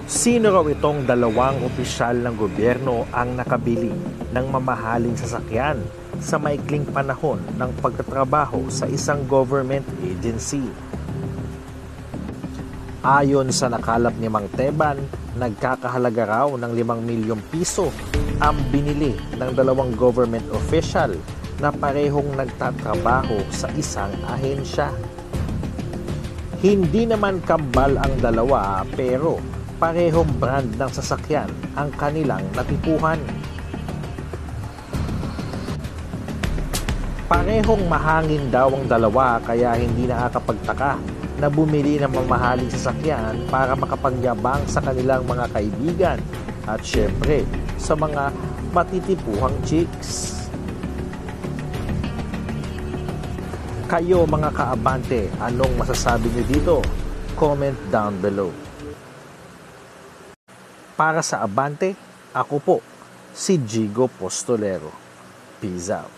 Sino raw itong dalawang opisyal ng gobyerno ang nakabili ng mamahaling sasakyan sa maikling panahon ng pagtatrabaho sa isang government agency? Ayon sa nakalap ni Mang Teban, nagkakahalaga raw ng 5 milyong piso ang binili ng dalawang government official na parehong nagtatrabaho sa isang ahensya. Hindi naman kambal ang dalawa pero parehong brand ng sasakyan ang kanilang natipuhan. Parehong mahangin daw ang dalawa kaya hindi nakakapagtaka na bumili ng mamahaling sasakyan para makapagyabang sa kanilang mga kaibigan at syempre sa mga matitipuhang chicks. Kayo mga kaabante, anong masasabi niyo dito? Comment down below. Para sa Abante, ako po si Jigo Postolero. Peace out.